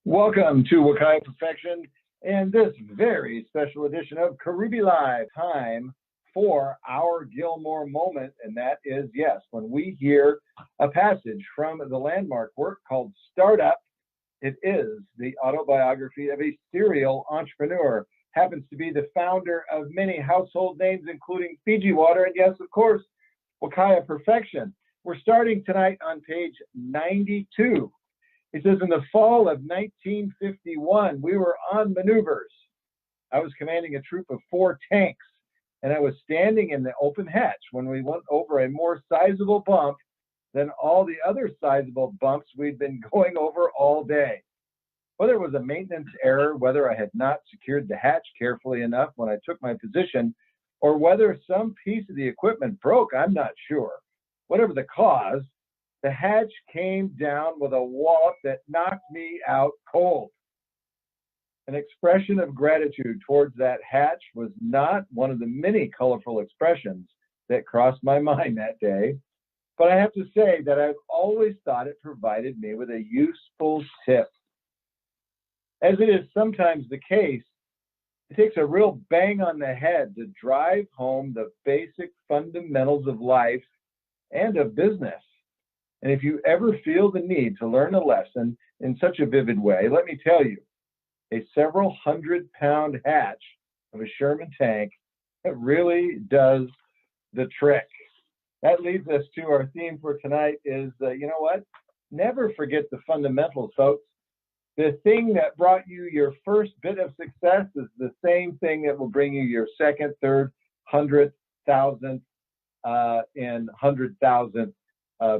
Welcome to Wakaya Perfection and this very special edition of Karubi Live. Time for our Gilmour moment, and that is, yes, when we hear a passage from the landmark work called Startup. It is the autobiography of a serial entrepreneur, happens to be the founder of many household names, including Fiji Water, and yes, of course, Wakaya Perfection. We're starting tonight on page 92. He says, in the fall of 1951, we were on maneuvers. I was commanding a troop of 4 tanks, and I was standing in the open hatch when we went over a more sizable bump than all the other sizable bumps we'd been going over all day. Whether it was a maintenance error, whether I had not secured the hatch carefully enough when I took my position, or whether some piece of the equipment broke, I'm not sure. Whatever the cause, the hatch came down with a wallop that knocked me out cold. An expression of gratitude towards that hatch was not one of the many colorful expressions that crossed my mind that day, but I have to say that I've always thought it provided me with a useful tip. As it is sometimes the case, it takes a real bang on the head to drive home the basic fundamentals of life and of business. And if you ever feel the need to learn a lesson in such a vivid way, let me tell you, a several 100-pound hatch of a Sherman tank, it really does the trick. That leads us to our theme for tonight is, you know what? Never forget the fundamentals, folks. The thing that brought you your first bit of success is the same thing that will bring you your second, third, 100th, 1000th, and 100,000th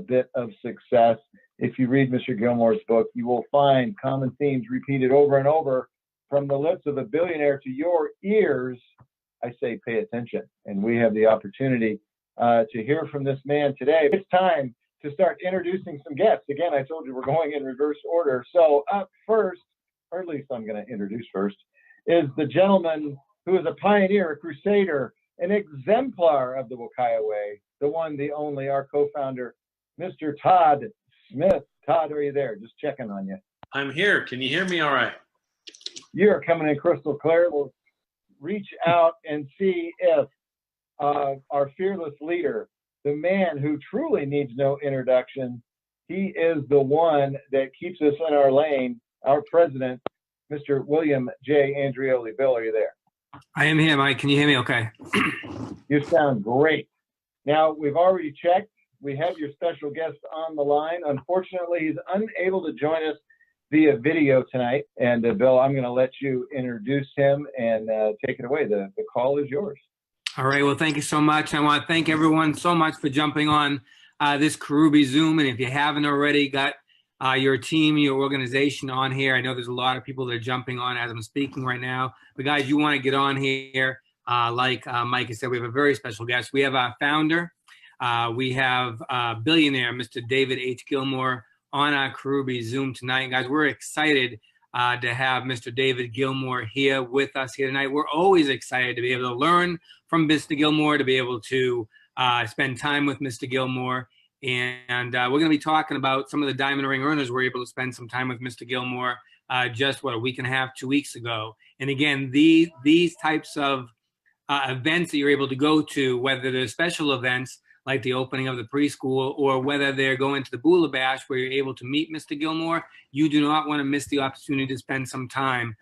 bit of success. If you read Mr. Gilmour's book, you will find common themes repeated over and over from the lips of a billionaire to your ears. I say pay attention, and we have the opportunity to hear from this man today. It's time to start introducing some guests. Again, I told you we're going in reverse order. So up first, or at least I'm going to introduce first, is the gentleman who is a pioneer, a crusader, an exemplar of the Wakaya way, the one, the only, our co-founder, Mr. Todd Smith. Todd, are you there? Just checking on you. I'm here. Can you hear me all right? You're coming in crystal clear. We'll reach out and see if our fearless leader, the man who truly needs no introduction, he is the one that keeps us in our lane, our president, Mr. William J. Andreoli. Bill, are you there? I am here, Mike. Can you hear me okay? You sound great. Now, we've already checked. We have your special guest on the line. Unfortunately, he's unable to join us via video tonight. And Bill, I'm going to let you introduce him and take it away. The call is yours. All right. Well, thank you so much. I want to thank everyone so much for jumping on this Karubi Zoom. And if you haven't already got your team, your organization on here, I know there's a lot of people that are jumping on as I'm speaking right now. But guys, you want to get on here. Like Mike has said, we have a very special guest. We have our founder. We have Billionaire, Mr. David H. Gilmour, on our Karubi Zoom tonight. Guys, we're excited to have Mr. David Gilmour here with us here tonight. We're always excited to be able to learn from Mr. Gilmour, to be able to spend time with Mr. Gilmour. And we're going to be talking about some of the Diamond Ring earners were able to spend some time with Mr. Gilmour just, a week and a half, 2 weeks ago. And again, these types of events that you're able to go to, whether they're special events, like the opening of the preschool, or whether they're going to the Bula Bash where you're able to meet Mr. Gilmour, you do not want to miss the opportunity to spend some time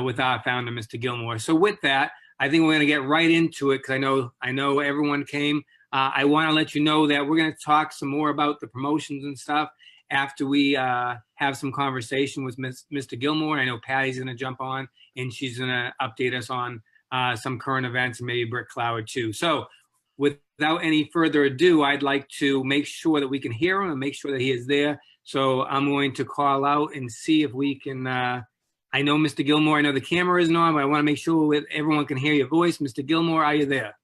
with our founder, Mr. Gilmour. So with that, I think we're going to get right into it because I know everyone came. I want to let you know that we're going to talk some more about the promotions and stuff after we have some conversation with Mr. Gilmour. I know Patty's going to jump on and she's going to update us on some current events and maybe Brick Cloud too. So without any further ado, I'd like to make sure that we can hear him and make sure that he is there. So I'm going to call out and see if we can, I know Mr. Gilmour, I know the camera isn't on, but I want to make sure everyone can hear your voice. Mr. Gilmour, are you there?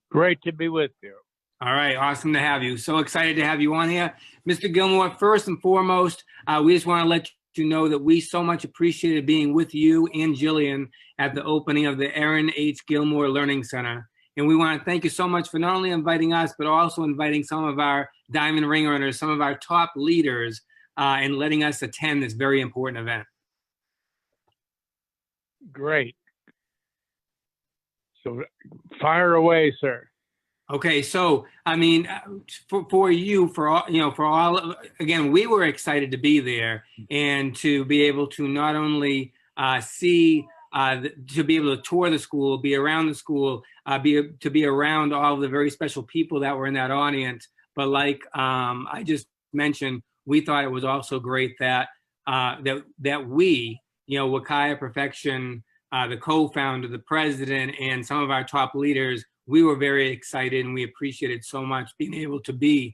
Great to be with you. All right, awesome to have you. So excited to have you on here. Mr. Gilmour, first and foremost, we just want to let you know that we so much appreciated being with you and Jillian at the opening of the Aaron H. Gilmour Learning Center. And we want to thank you so much for not only inviting us, but also inviting some of our Diamond Ring earners, some of our top leaders and letting us attend this very important event. Great. So fire away, sir. Okay, so I mean, for you, for all for all, again, we were excited to be there and to be able to not only see, to be able to tour the school, be around the school, to be around all of the very special people that were in that audience. But like I just mentioned, we thought it was also great that that we, Wakaya Perfection, the co-founder, the president, and some of our top leaders, we were very excited and we appreciated so much being able to be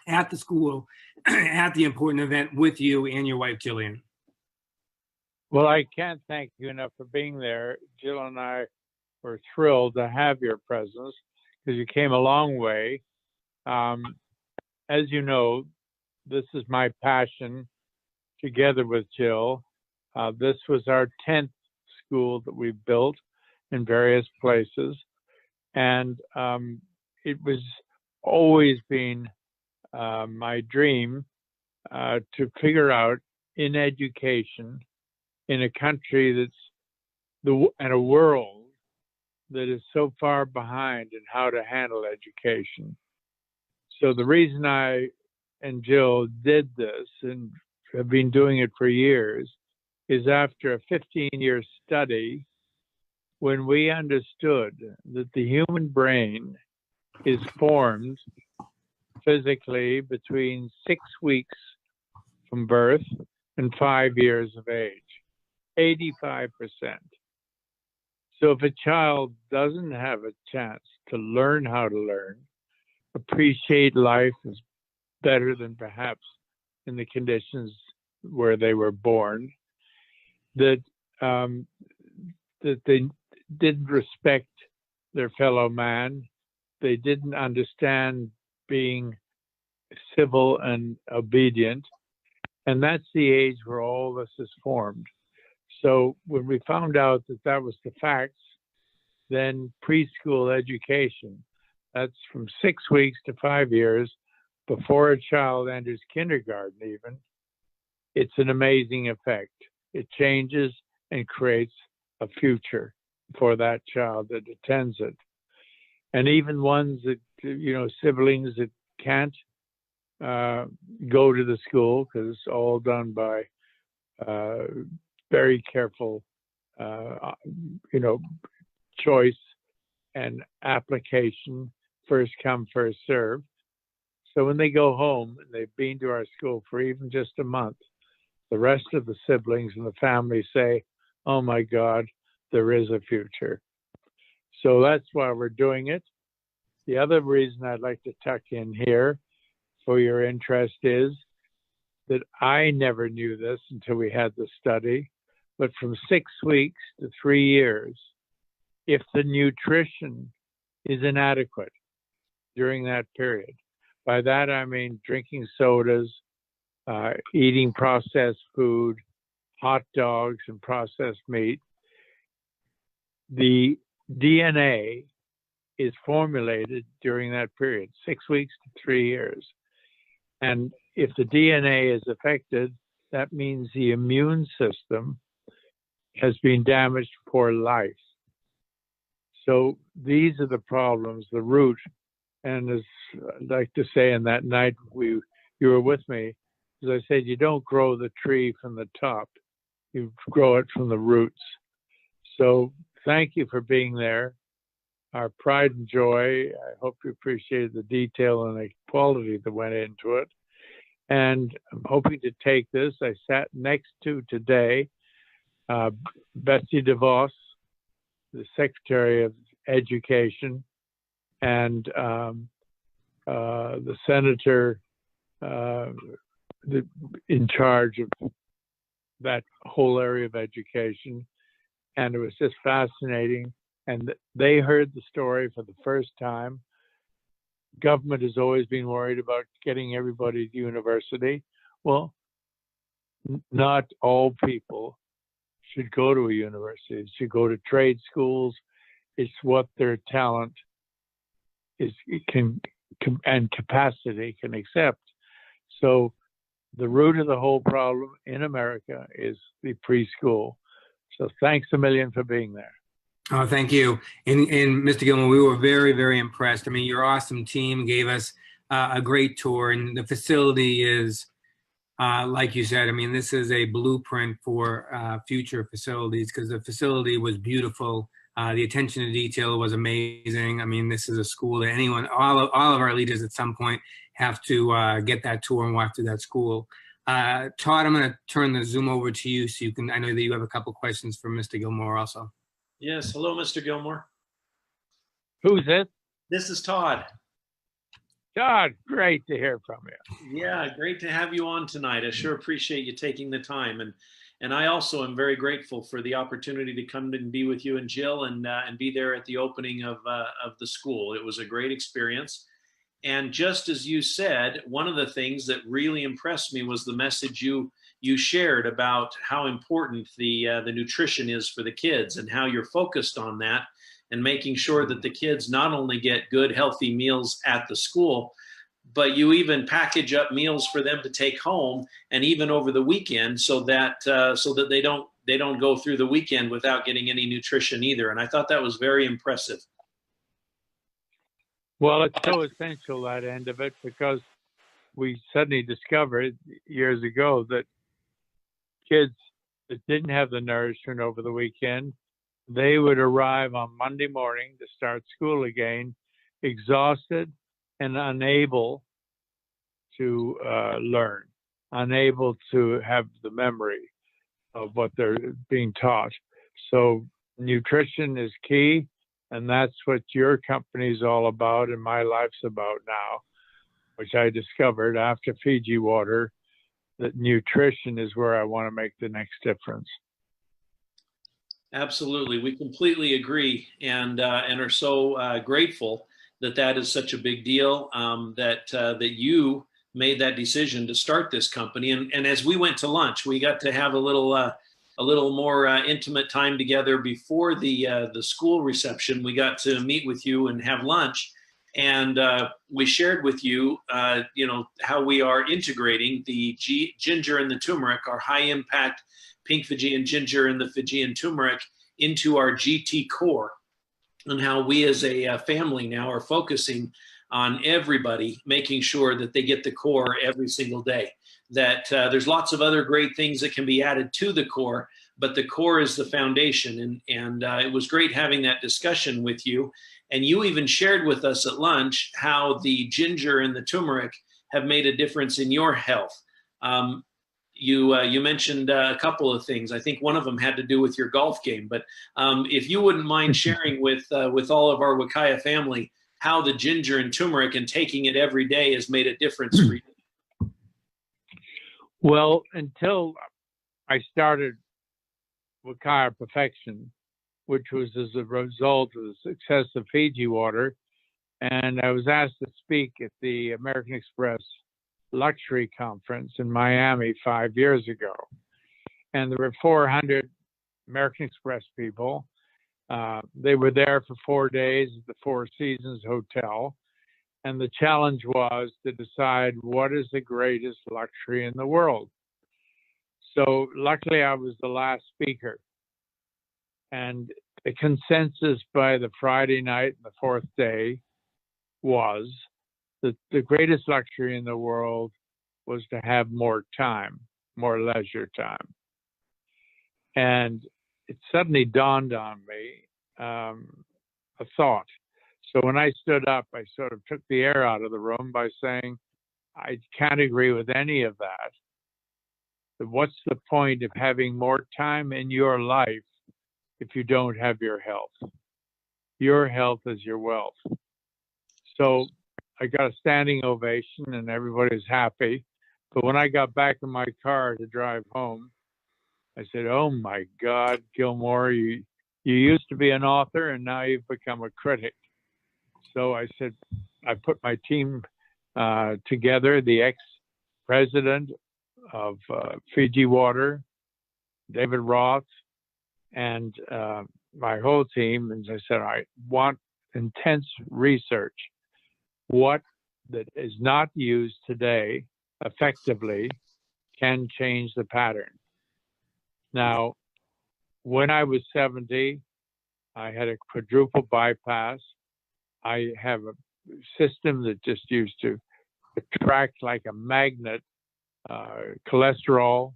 at the school at the important event with you and your wife, Jillian. Well, I can't thank you enough for being there. Jill and I were thrilled to have your presence because you came a long way. As you know, this is my passion together with Jill. This was our 10th school that we built in various places. And it was always been my dream to figure out in education in a country and a world that is so far behind in how to handle education. So the reason I and Jill did this and have been doing it for years is after a 15-year study, when we understood that the human brain is formed physically between 6 weeks from birth and 5 years of age, 85%. So if a child doesn't have a chance to learn how to learn, appreciate life is better than perhaps in the conditions where they were born, that they didn't respect their fellow man. They didn't understand being civil and obedient. And that's the age where all this is formed. So when we found out that that was the facts, then preschool education, that's from 6 weeks to 5 years before a child enters kindergarten even, it's an amazing effect. It changes and creates a future for that child that attends it. And even ones that, siblings that can't go to the school, because it's all done by very careful, choice and application, first come, first serve. So when they go home and they've been to our school for even just a month, the rest of the siblings and the family say, oh my God, there is a future. So that's why we're doing it. The other reason I'd like to tuck in here for your interest is that I never knew this until we had the study, but from 6 weeks to 3 years, if the nutrition is inadequate during that period, by that I mean drinking sodas, eating processed food, hot dogs and processed meat, the DNA is formulated during that period, 6 weeks to 3 years. And if the DNA is affected, that means the immune system has been damaged for life. So these are the problems, the root. And as I'd like to say, in that night you were with me, as I said, you don't grow the tree from the top, you grow it from the roots. So thank you for being there. Our pride and joy. I hope you appreciated the detail and the quality that went into it. And I'm hoping to take this. I sat next to today Betsy DeVos, the Secretary of Education, and the senator in charge of that whole area of education. And it was just fascinating. And they heard the story for the first time. Government has always been worried about getting everybody to university. Well, not all people should go to a university. They should go to trade schools. It's what their talent is and capacity can accept. So the root of the whole problem in America is the preschool. So thanks a million for being there. Oh, thank you. And Mr. Gilmour, we were very, very impressed. I mean, your awesome team gave us a great tour, and the facility is, like you said, I mean, this is a blueprint for future facilities because the facility was beautiful. The attention to detail was amazing. I mean, this is a school that all of our leaders at some point have to get that tour and walk through that school. Todd, I'm going to turn the Zoom over to you so you can, I know that you have a couple questions for Mr. Gilmour also. Yes. Hello, Mr. Gilmour. Who's it? This is Todd. Todd, great to hear from you. Yeah, great to have you on tonight. I sure appreciate you taking the time, and I also am very grateful for the opportunity to come and be with you and Jill and be there at the opening of the school. It was a great experience, and just as you said, one of the things that really impressed me was the message you shared about how important the nutrition is for the kids and how you're focused on that and making sure that the kids not only get good, healthy meals at the school, but you even package up meals for them to take home and even over the weekend so that they don't go through the weekend without getting any nutrition either. And I thought that was very impressive. Well, it's so essential, that end of it, because we suddenly discovered years ago that kids that didn't have the nourishment over the weekend, they would arrive on Monday morning to start school again, exhausted and unable to learn, unable to have the memory of what they're being taught. So nutrition is key, and that's what your company is all about and my life's about now, which I discovered after Fiji water, that nutrition is where I want to make the next difference. Absolutely. We completely agree and are so grateful that is such a big deal, that you made that decision to start this company. And as we went to lunch, we got to have a little more intimate time together before the school reception. We got to meet with you and have lunch. And we shared with you, how we are integrating the ginger and the turmeric, our high impact pink Fijian ginger and the Fijian turmeric, into our GT core, and how we as a family now are focusing on everybody making sure that they get the core every single day. That there's lots of other great things that can be added to the core, but the core is the foundation. And it was great having that discussion with you. And you even shared with us at lunch how the ginger and the turmeric have made a difference in your health. You mentioned a couple of things. I think one of them had to do with your golf game. But if you wouldn't mind sharing with all of our Wakaya family how the ginger and turmeric and taking it every day has made a difference for you. Well, until I started Wakaya Perfection, which was as a result of the success of Fiji water, and I was asked to speak at the American Express Luxury Conference in Miami 5 years ago. And there were 400 American Express people. They were there for 4 days at the Four Seasons Hotel. And the challenge was to decide what is the greatest luxury in the world. So luckily I was the last speaker. And the consensus by the Friday night and the fourth day was that the greatest luxury in the world was to have more time, more leisure time. And it suddenly dawned on me, a thought. So when I stood up, I sort of took the air out of the room by saying, I can't agree with any of that. But what's the point of having more time in your life if you don't have your health? Your health is your wealth. So I got a standing ovation and everybody's happy. But when I got back in my car to drive home, I said, oh my God, Gilmour, you used to be an author and now you've become a critic. So I said, I put my team together, the ex-president of Fiji Water, David Roth, and my whole team. And I said, I want intense research. What that is not used today effectively can change the pattern. Now, when I was 70, I had a quadruple bypass. I have a system that just used to attract like a magnet cholesterol.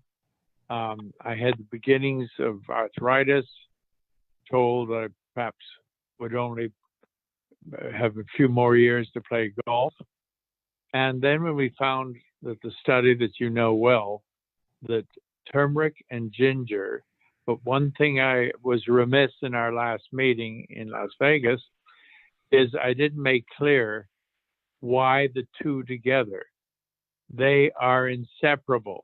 I had the beginnings of arthritis, told I perhaps would only have a few more years to play golf. And then when we found that the study that you know well, that turmeric and ginger, but one thing I was remiss in our last meeting in Las Vegas is I didn't make clear why the two together. They are inseparable.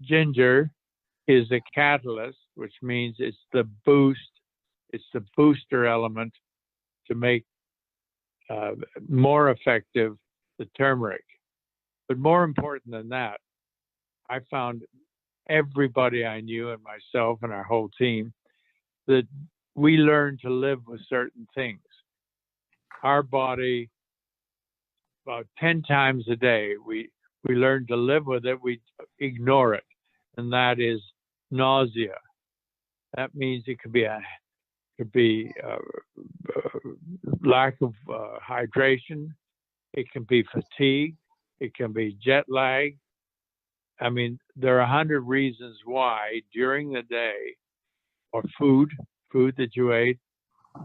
Ginger is a catalyst, which means it's the booster element to make more effective the turmeric. But more important than that, I found everybody I knew and myself and our whole team that we learn to live with certain things. Our body, about 10 times a day, we learn to live with it, we ignore it, and that is nausea. That means it could be lack of hydration, it can be fatigue, it can be jet lag. I mean, there are 100 reasons why during the day, or food that you ate,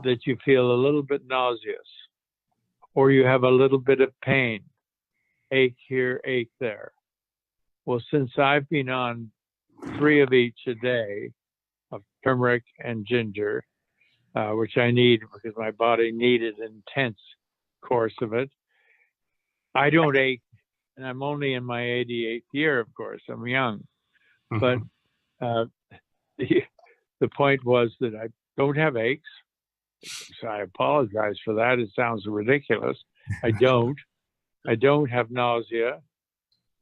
that you feel a little bit nauseous, or you have a little bit of pain, ache here, ache there. Well, since I've been on 3 of each a day of turmeric and ginger, which I need because my body needed an intense course of it, I don't ache, and I'm only in my 88th year, of course, I'm young. But the point was that I don't have aches. So I apologize for that. It sounds ridiculous. I don't have nausea.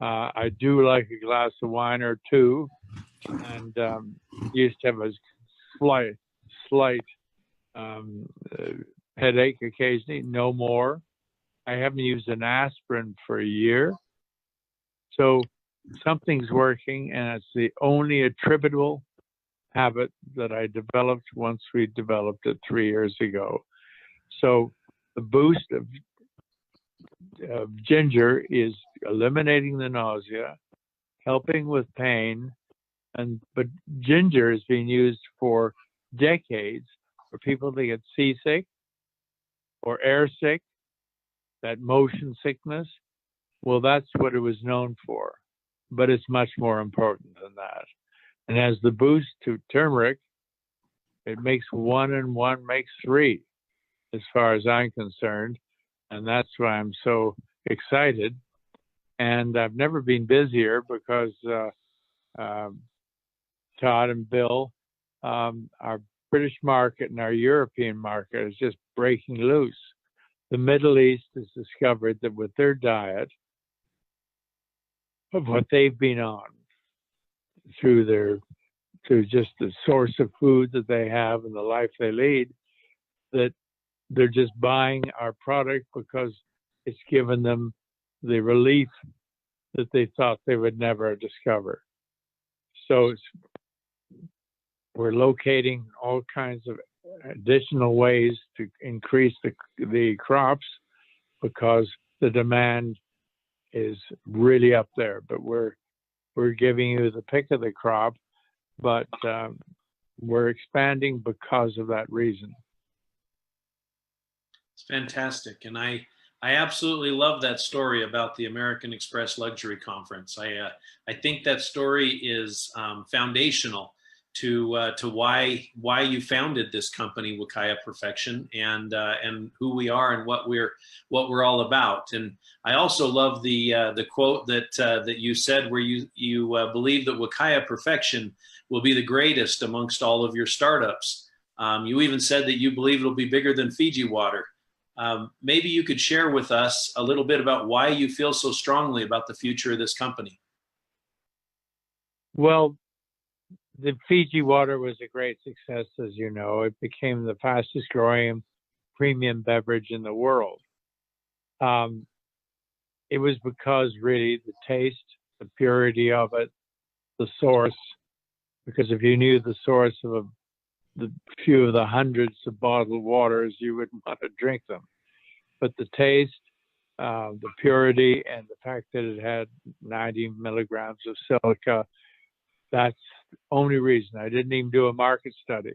I do like a glass of wine or two, and used to have a slight headache occasionally. No more. I haven't used an aspirin for a year. So something's working, and it's the only attributable habit that I developed once we developed it 3 years ago. So the boost of ginger is eliminating the nausea, helping with pain, but ginger is being used for decades for people that get seasick or air sick, that motion sickness. Well, that's what it was known for, but it's much more important than that. And as the boost to turmeric, it makes 1 and 1 makes 3, as far as I'm concerned. And that's why I'm so excited. And I've never been busier because Todd and Bill, our British market and our European market is just breaking loose. The Middle East has discovered that with their diet, of what they've been on, through just the source of food that they have and the life they lead, that they're just buying our product because it's given them the relief that they thought they would never discover. So we're locating all kinds of additional ways to increase the crops because the demand is really up there. But we're giving you the pick of the crop, but we're expanding because of that reason. It's fantastic. And I absolutely love that story about the American Express Luxury Conference. I think that story is foundational to why you founded this company, Wakaya Perfection, and who we are and what we're all about. And I also love the quote that you said, where you believe that Wakaya Perfection will be the greatest amongst all of your startups. You even said that you believe it'll be bigger than Fiji water. Maybe you could share with us a little bit about why you feel so strongly about the future of this company. Well, the Fiji water was a great success, as you know. It became the fastest growing premium beverage in the world. it was because really the taste, the purity of it, the source, because if you knew the source of the few of the hundreds of bottled waters, you wouldn't want to drink them. But the taste, the purity, and the fact that it had 90 milligrams of silica, that's the only reason. I didn't even do a market study.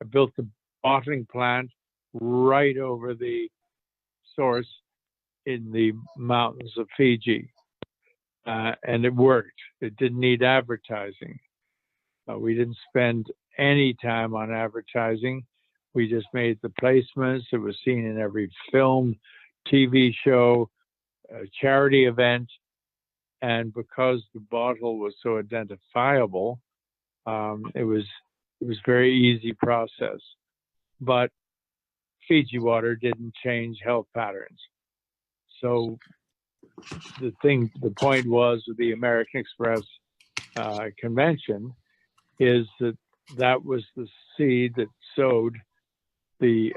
I built the bottling plant right over the source in the mountains of Fiji. And it worked. It didn't need advertising. We didn't spend any time on advertising. We just made the placements. It was seen in every film, TV show, charity event. And because the bottle was so identifiable, it was a very easy process. But Fiji water didn't change health patterns. So the point was with the American Express convention is that was the seed that sowed the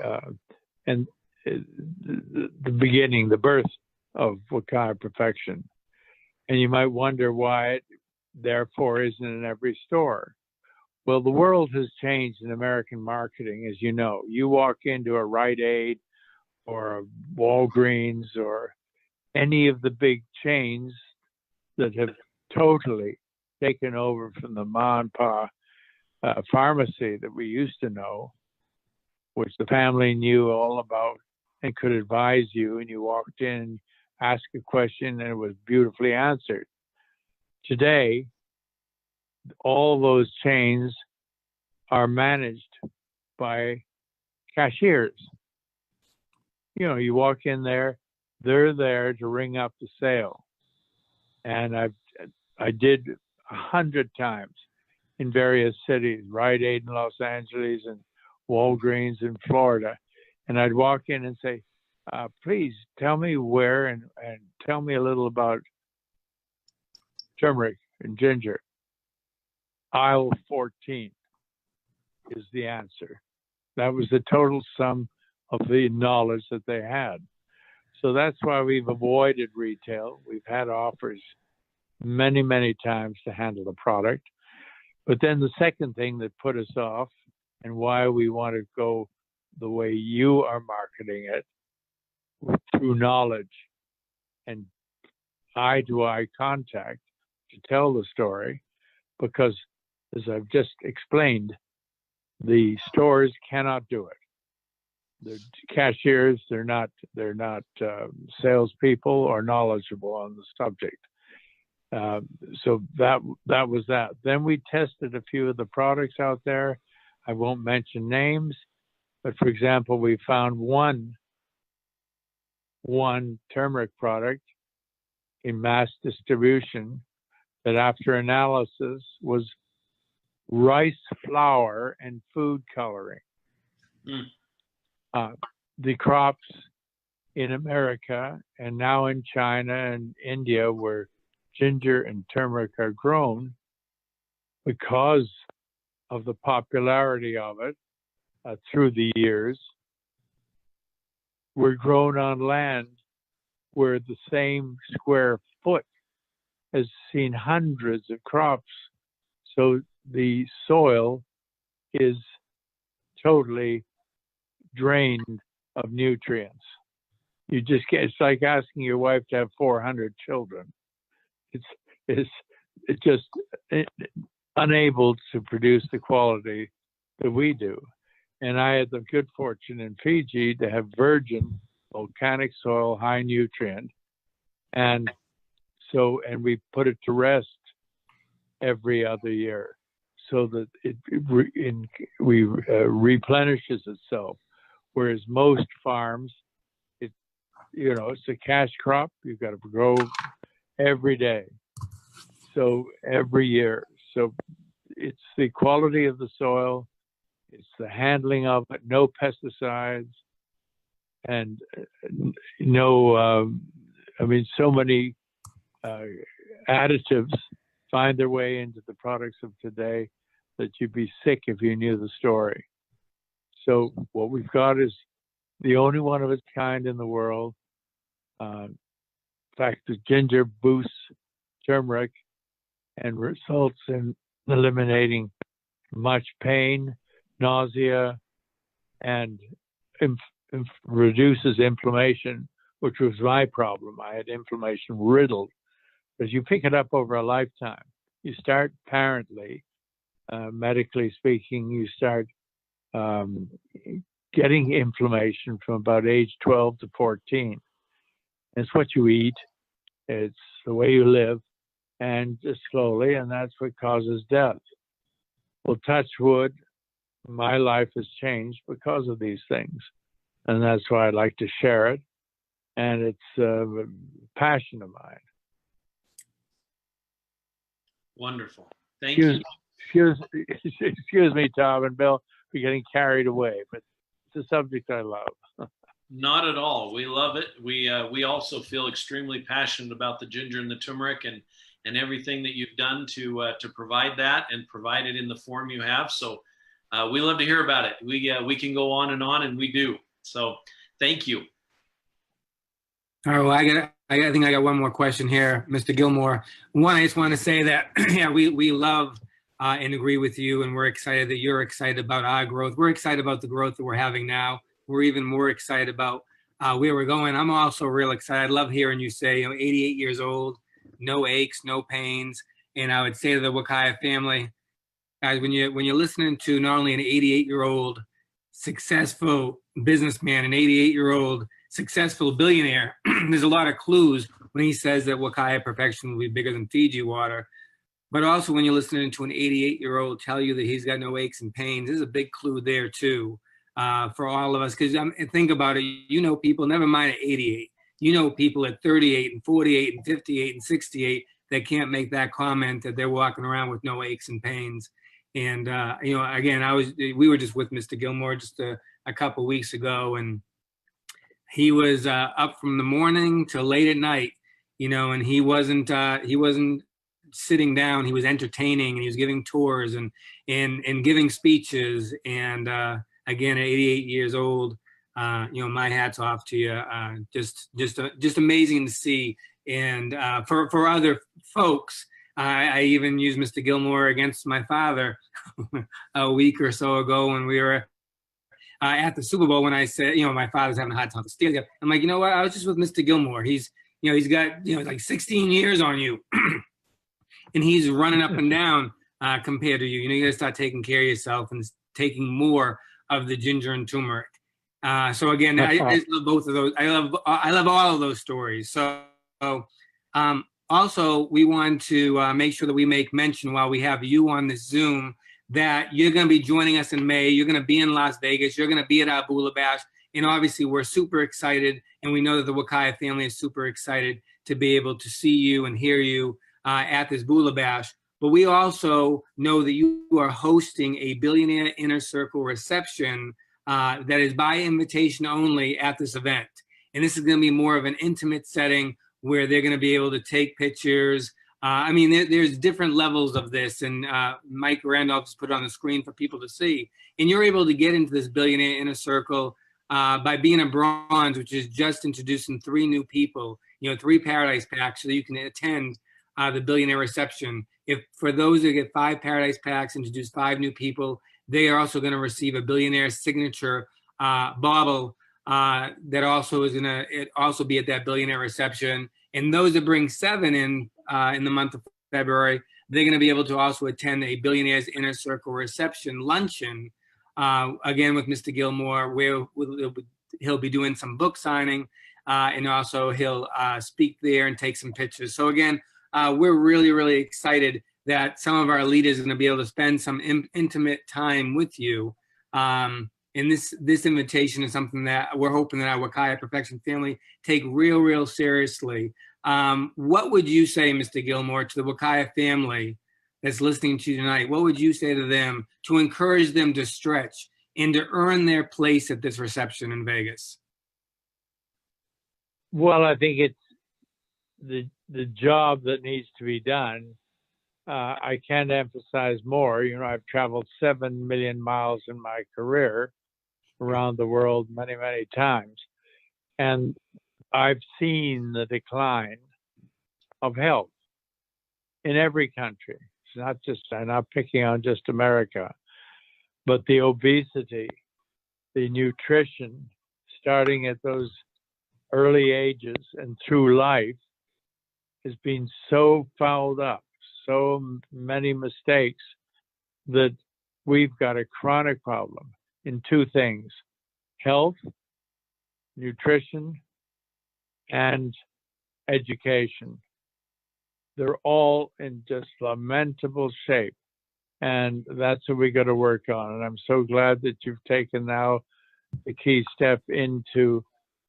beginning, the birth of Wakaya Perfection. And you might wonder why it therefore isn't in every store. Well, the world has changed in American marketing, as you know. You walk into a Rite Aid or a Walgreens or any of the big chains that have totally taken over from the ma and pa pharmacy that we used to know, which the family knew all about and could advise you, and you walked in, asked a question, and it was beautifully answered. Today, all those chains are managed by cashiers. You know, you walk in there, they're there to ring up the sale. And I did 100 times in various cities, Rite Aid in Los Angeles and Walgreens in Florida. And I'd walk in and say, please tell me where and tell me a little about turmeric and ginger. Aisle 14 is the answer. That was the total sum of the knowledge that they had. So that's why we've avoided retail. We've had offers many, many times to handle the product. But then the second thing that put us off and why we want to go the way you are marketing it, through knowledge and eye-to-eye contact to tell the story, because as I've just explained, the stores cannot do it. The cashiers, they're not salespeople or knowledgeable on the subject. So that was that. Then we tested a few of the products out there. I won't mention names, but for example, we found one turmeric product in mass distribution that after analysis was rice flour and food coloring. The crops in America and now in China and India where ginger and turmeric are grown, because of the popularity of it through the years, were grown on land where the same square foot has seen hundreds of crops. So the soil is totally drained of nutrients. You just get, it's like asking your wife to have 400 children. It's just unable to produce the quality that we do. And I had the good fortune in Fiji to have virgin volcanic soil, high nutrient. And we put it to rest every other year so that it replenishes itself. Whereas most farms, it's a cash crop. You've got to grow every day. So every year. So it's the quality of the soil, it's the handling of it, no pesticides, and so many additives find their way into the products of today that you'd be sick if you knew the story. So what we've got is the only one of its kind in the world, fact, the ginger boosts turmeric and results in eliminating much pain, nausea, and reduces inflammation, which was my problem. I had inflammation riddled. But you pick it up over a lifetime. You start apparently, medically speaking, you start getting inflammation from about age 12 to 14. It's what you eat, it's the way you live, and just slowly, and that's what causes death. Well, touch wood, my life has changed because of these things, and that's why I like to share it, and it's a passion of mine. Wonderful. Thank you. Excuse me, Tom and Bill, for getting carried away, but it's a subject I love. Not at all. We love it. We also feel extremely passionate about the ginger and the turmeric and everything that you've done to provide that and provide it in the form you have. So we love to hear about it. We can go on, and we do. So thank you. All right. Well, I think I got one more question here, Mr. Gilmour. One, I just want to say that yeah, we love and agree with you, and we're excited that you're excited about our growth. We're excited about the growth that we're having now. We're even more excited about where we're going. I'm also real excited. I love hearing you say, 88 years old, no aches, no pains. And I would say to the Wakaya family, guys, when you're listening to not only an 88-year-old successful businessman, an 88-year-old successful billionaire, there's a lot of clues when he says that Wakaya perfection will be bigger than Fiji water. But also when you're listening to an 88-year-old tell you that he's got no aches and pains, there's a big clue there too. For all of us, because think about it, people, never mind at 88, people at 38 and 48 and 58 and 68 that can't make that comment that they're walking around with no aches and pains. And, again, we were just with Mr. Gilmour just a couple of weeks ago, and he was up from the morning till late at night, and he wasn't sitting down. He was entertaining, and he was giving tours and giving speeches, and again, at 88 years old, my hat's off to you. Just amazing to see. And for other folks, I even used Mr. Gilmour against my father a week or so ago when we were at the Super Bowl. When I said, my father's having a hard time with the Steelers. I'm like, you know what? I was just with Mr. Gilmour. He's got like 16 years on you, and he's running up and down compared to you. You got to start taking care of yourself and taking more of the ginger and turmeric. So again, I love both of those. I love all of those stories. So also we want to make sure that we make mention while we have you on this Zoom that you're going to be joining us in May. You're going to be in Las Vegas. You're going to be at our Bula Bash. And obviously we're super excited. And we know that the Wakaya family is super excited to be able to see you and hear you at this Bula Bash. But we also know that you are hosting a Billionaire Inner Circle reception that is by invitation only at this event. And this is going to be more of an intimate setting where they're going to be able to take pictures. There's different levels of this, and Mike Randolph just put it on the screen for people to see. And you're able to get into this Billionaire Inner Circle by being a bronze, which is just introducing 3 new people, 3 Paradise Packs, so that you can attend the Billionaire reception. If for those that get 5 Paradise Packs, introduce 5 new people, they are also going to receive a Billionaire signature bottle that also is going to also be at that Billionaire reception. And those that bring 7 in the month of February, they're going to be able to also attend a Billionaire's Inner Circle reception luncheon, again with Mr. Gilmour, where he'll be doing some book signing, and also he'll speak there and take some pictures. So again, we're really, really excited that some of our leaders are going to be able to spend some intimate time with you. And this invitation is something that we're hoping that our Wakaya Perfection family take real seriously. What would you say, Mr. Gilmour, to the Wakaya family that's listening to you tonight? What would you say to them to encourage them to stretch and to earn their place at this reception in Vegas? Well, I think it's the job that needs to be done. I can't emphasize more. I've traveled 7 million miles in my career around the world many times. And I've seen the decline of health in every country. It's not just, I'm not picking on just America, but the obesity, the nutrition, starting at those early ages and through life, has been so fouled up, so many mistakes, that we've got a chronic problem in two things: health, nutrition, and education. They're all in just lamentable shape. And that's what we got to work on. And I'm so glad that you've taken now the key step into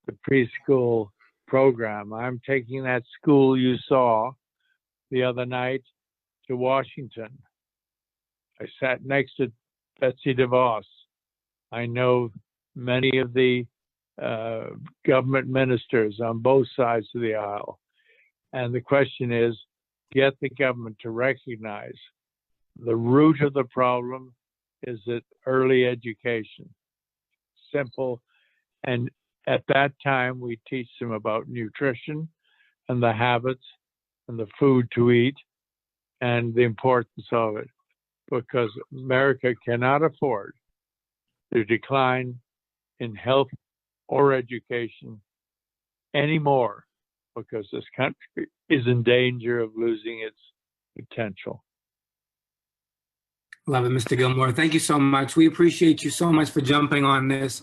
the preschool program. I'm taking that school you saw the other night to Washington. I sat next to Betsy DeVos. I know many of the government ministers on both sides of the aisle. And the question is, get the government to recognize the root of the problem is that early education. Simple. And at that time, we teach them about nutrition and the habits and the food to eat and the importance of it, because America cannot afford to decline in health or education anymore, because this country is in danger of losing its potential. Love it, Mr. Gilmour. Thank you so much. We appreciate you so much for jumping on this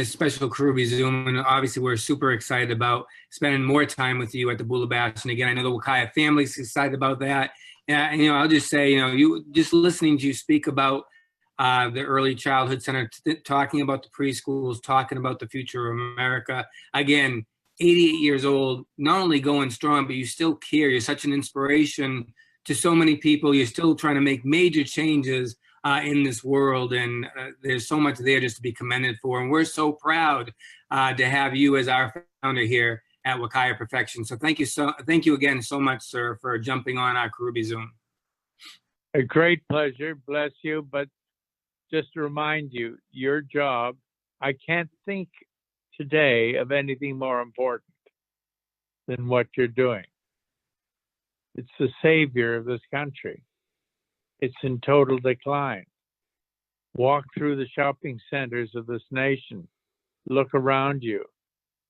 special Karubi Zoom. And obviously, we're super excited about spending more time with you at the Bula Bash. And again, I know the Wakaya family is excited about that. And, I'll just say, you just listening to you speak about the Early Childhood Center, talking about the preschools, talking about the future of America. Again, 88 years old, not only going strong, but you still care. You're such an inspiration to so many people. You're still trying to make major changes in this world, and there's so much there just to be commended for. And we're so proud to have you as our founder here at Wakaya Perfection. So thank you again so much, sir, for jumping on our Karubi Zoom. A great pleasure. Bless you. But just to remind you, your job, I can't think today of anything more important than what you're doing. It's the savior of this country. It's in total decline. Walk through the shopping centers of this nation, look around you,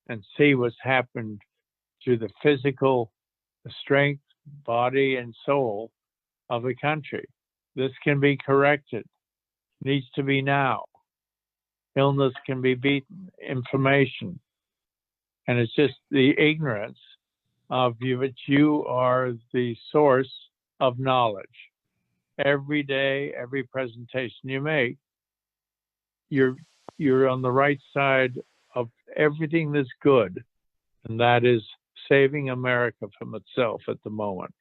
and see what's happened to the physical strength, body, and soul of the country. This can be corrected. Needs to be now. Illness can be beaten, inflammation. And it's just the ignorance of you, that you are the source of knowledge. Every day, every presentation you make, you're on the right side of everything that's good, and that is saving America from itself at the moment.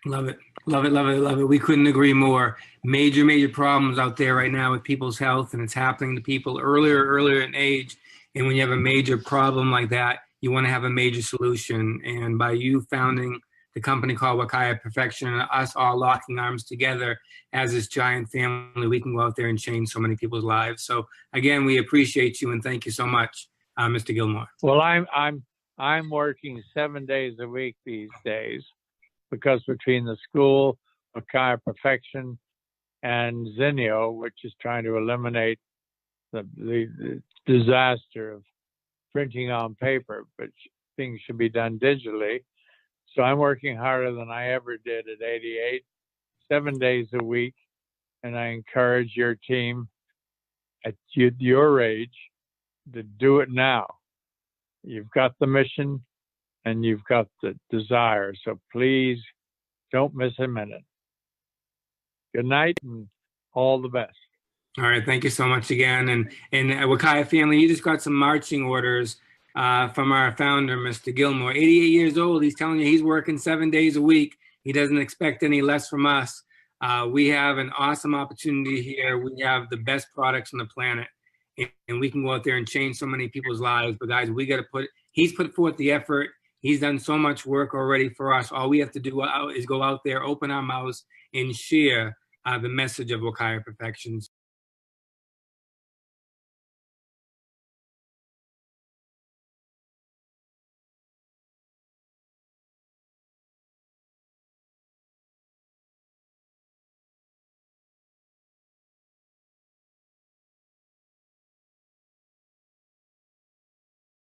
Love it. Love it, love it, love it. We couldn't agree more. Major, major problems out there right now with people's health, and it's happening to people earlier in age. And when you have a major problem like that, you want to have a major solution. And by you founding the company called Wakaya Perfection and us all locking arms together as this giant family, we can go out there and change so many people's lives. So again, we appreciate you and thank you so much, Mr. Gilmour. Well, I'm working 7 days a week these days, because between the school, Wakaya Perfection, and Zinio, which is trying to eliminate the disaster of printing on paper, but things should be done digitally. So I'm working harder than I ever did at 88, 7 days a week. And I encourage your team at your age to do it now. You've got the mission and you've got the desire. So please don't miss a minute. Good night and all the best. All right, thank you so much again. And Wakaya family, you just got some marching orders from our founder, Mr. Gilmour. 88 years old, he's telling you he's working 7 days a week. He doesn't expect any less from us. We have an awesome opportunity here. We have the best products on the planet, and we can go out there and change so many people's lives. But guys, he's put forth the effort. He's done so much work already for us. All we have to do is go out there, open our mouths, and share the message of Wakaya Perfection.